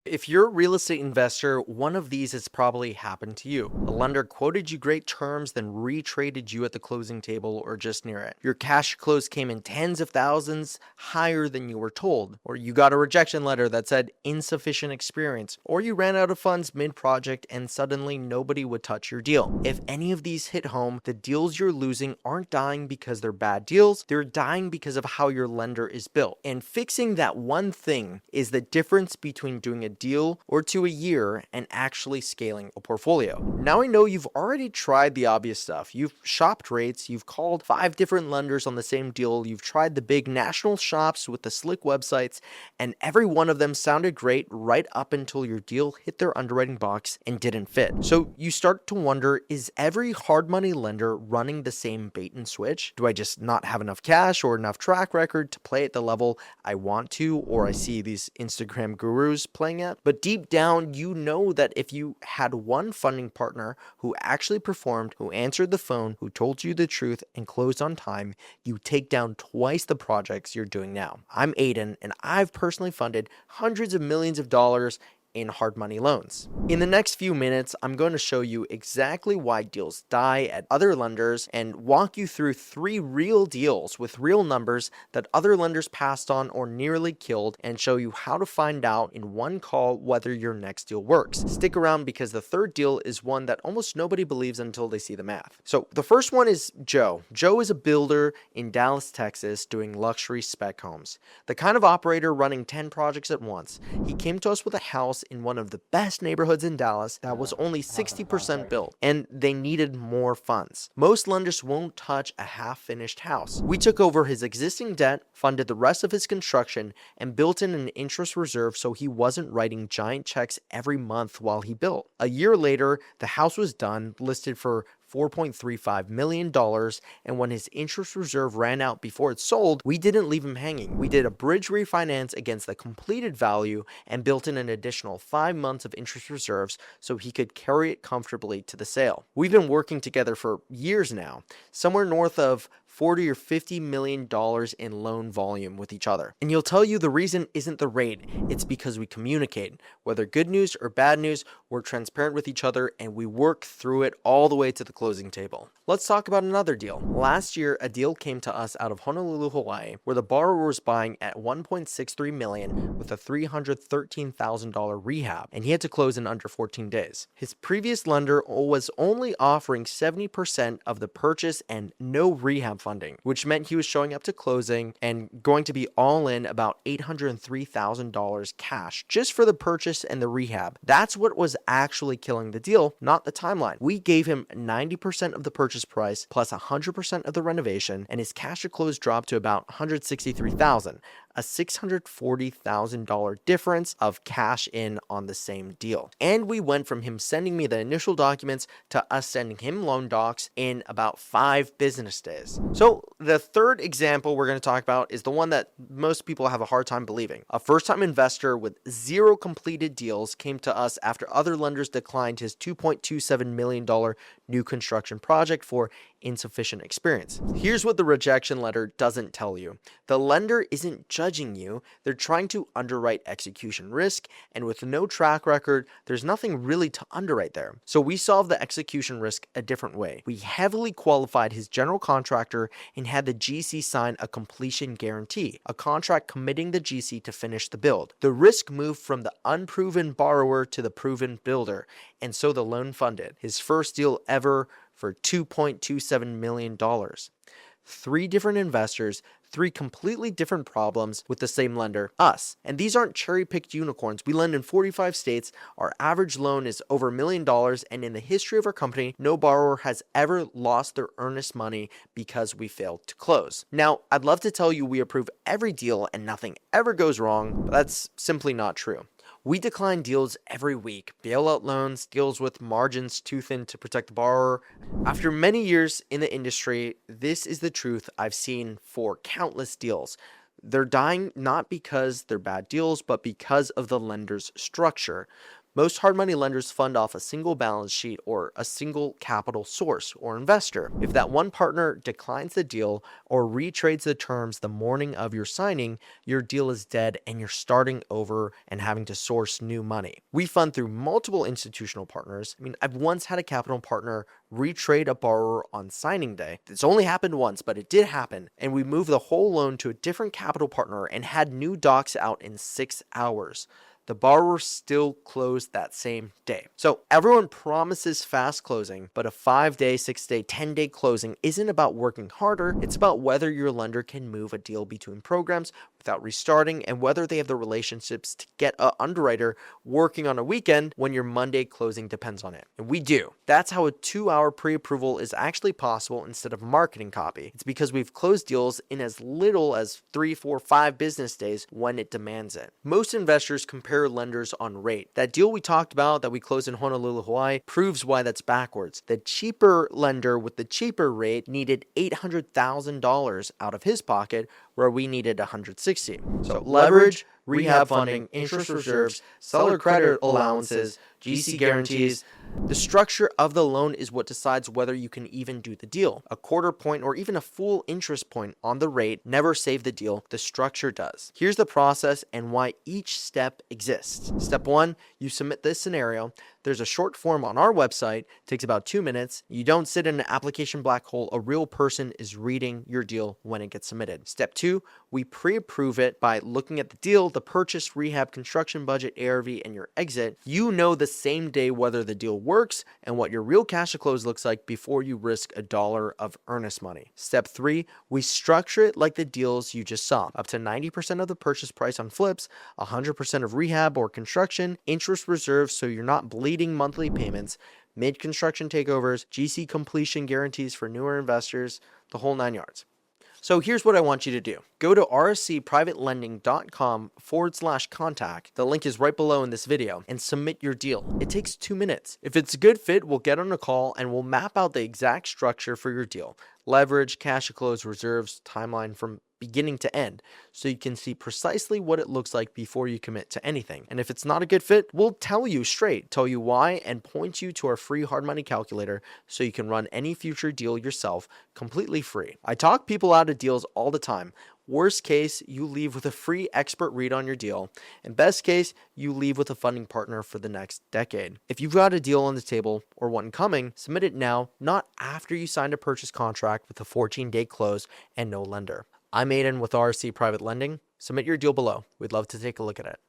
If you're a real estate investor, one of these has probably happened to you. A lender quoted you great terms, then retraded you at the closing table or just near it. Your cash close came in tens of thousands higher than you were told. Or you got a rejection letter that said insufficient experience. Or you ran out of funds mid-project and suddenly nobody would touch your deal. If any of these hit home, the deals you're losing aren't dying because they're bad deals, they're dying because of how your lender is built. And fixing that one thing is the difference between doing a deal or to a year and actually scaling a portfolio. Now I know you've already tried the obvious stuff. You've shopped rates, you've called 5 different lenders on the same deal, you've tried the big national shops with the slick websites, and every one of them sounded great right up until your deal hit their underwriting box and didn't fit. So you start to wonder, is every hard money lender running the same bait and switch? Do I just not have enough cash or enough track record to play at the level I want to, or I see these Instagram gurus playing at? But deep down, you know that if you had one funding partner who actually performed, who answered the phone, who told you the truth and closed on time, you take down twice the projects you're doing now. I'm Aidan, and I've personally funded hundreds of millions of dollars in hard money loans. In the next few minutes, I'm going to show you exactly why deals die at other lenders and walk you through 3 real deals with real numbers that other lenders passed on or nearly killed, and show you how to find out in one call whether your next deal works. Stick around because the third deal is one that almost nobody believes until they see the math. So the first one is Joe. Joe is a builder in Dallas, Texas, doing luxury spec homes. The kind of operator running 10 projects at once. He came to us with a house in one of the best neighborhoods in Dallas that was only 60% built, and they needed more funds. Most lenders won't touch a half-finished house. We took over his existing debt, funded the rest of his construction, and built in an interest reserve so he wasn't writing giant checks every month while he built. A year later, the house was done, listed for $4.35 million, and when his interest reserve ran out before it sold, we didn't leave him hanging. We did a bridge refinance against the completed value and built in an additional 5 months of interest reserves so he could carry it comfortably to the sale. We've been working together for years now, somewhere north of $40 or $50 million in loan volume with each other. And he'll tell you the reason isn't the rate, it's because we communicate. Whether good news or bad news, we're transparent with each other and we work through it all the way to the closing table. Let's talk about another deal. Last year, a deal came to us out of Honolulu, Hawaii, where the borrower was buying at $1.63 million with a $313,000 rehab, and he had to close in under 14 days. His previous lender was only offering 70% of the purchase and no rehab funding, which meant he was showing up to closing and going to be all in about $803,000 cash just for the purchase and the rehab. That's what was actually killing the deal, not the timeline. We gave him 90% of the purchase price plus 100% of the renovation, and his cash to close dropped to about $163,000. A $640,000 difference of cash in on the same deal. And we went from him sending me the initial documents to us sending him loan docs in about 5 business days. So the third example we're going to talk about is the one that most people have a hard time believing. A first-time investor with 0 completed deals came to us after other lenders declined his $2.27 million new construction project for insufficient experience. Here's what the rejection letter doesn't tell you. The lender isn't judging you, they're trying to underwrite execution risk, and with no track record, there's nothing really to underwrite there. So we solved the execution risk a different way. We heavily qualified his general contractor and had the GC sign a completion guarantee, a contract committing the GC to finish the build. The risk moved from the unproven borrower to the proven builder, and so the loan funded. His first deal ever for $2.27 million. 3 different investors, 3 completely different problems with the same lender, us. And these aren't cherry-picked unicorns. We lend in 45 states, our average loan is over $1 million, and in the history of our company, no borrower has ever lost their earnest money because we failed to close. Now, I'd love to tell you we approve every deal and nothing ever goes wrong, but that's simply not true. We decline deals every week, bailout loans, deals with margins too thin to protect the borrower. After many years in the industry, this is the truth I've seen for countless deals. They're dying not because they're bad deals, but because of the lender's structure. Most hard money lenders fund off a single balance sheet or a single capital source or investor. If that one partner declines the deal or retrades the terms the morning of your signing, your deal is dead and you're starting over and having to source new money. We fund through multiple institutional partners. I've once had a capital partner retrade a borrower on signing day. It's only happened once, but it did happen. And we moved the whole loan to a different capital partner and had new docs out in 6 hours. The borrower still closed that same day. So everyone promises fast closing, but a 5-day, 6-day, 10-day closing isn't about working harder. It's about whether your lender can move a deal between programs without restarting and whether they have the relationships to get an underwriter working on a weekend when your Monday closing depends on it. And we do. That's how a 2-hour pre-approval is actually possible instead of marketing copy. It's because we've closed deals in as little as 3, 4, 5 business days when it demands it. Most investors compare lenders on rate. That deal we talked about that we closed in Honolulu, Hawaii proves why that's backwards. The cheaper lender with the cheaper rate needed $800,000 out of his pocket where we needed $160,000. So leverage, rehab funding, interest reserves, seller credit allowances, GC guarantees. The structure of the loan is what decides whether you can even do the deal. A quarter point or even a full interest point on the rate never save the deal. The structure does. Here's the process and why each step exists. Step 1, you submit this scenario. There's a short form on our website. It takes about 2 minutes. You don't sit in an application black hole. A real person is reading your deal when it gets submitted. Step 2, we pre-approve it by looking at the deal, the purchase, rehab, construction budget, ARV, and your exit. You know the same day whether the deal works and what your real cash to close looks like before you risk $1 of earnest money. Step 3, we structure it like the deals you just saw. Up to 90% of the purchase price on flips, 100% of rehab or construction, interest reserves so you're not bleeding monthly payments, mid-construction takeovers, GC completion guarantees for newer investors, the whole 9 yards. So here's what I want you to do. Go to rscprivatelending.com/contact. The link is right below in this video and submit your deal. It takes 2 minutes. If it's a good fit, we'll get on a call and we'll map out the exact structure for your deal. Leverage, cash to close, reserves, timeline from beginning to end, so you can see precisely what it looks like before you commit to anything. And if it's not a good fit, we'll tell you straight, tell you why, and point you to our free hard money calculator so you can run any future deal yourself completely free. I talk people out of deals all the time. Worst case, you leave with a free expert read on your deal. And best case, you leave with a funding partner for the next decade. If you've got a deal on the table or one coming, submit it now, not after you signed a purchase contract with a 14-day close and no lender. I'm Aidan with RSC Private Lending. Submit your deal below. We'd love to take a look at it.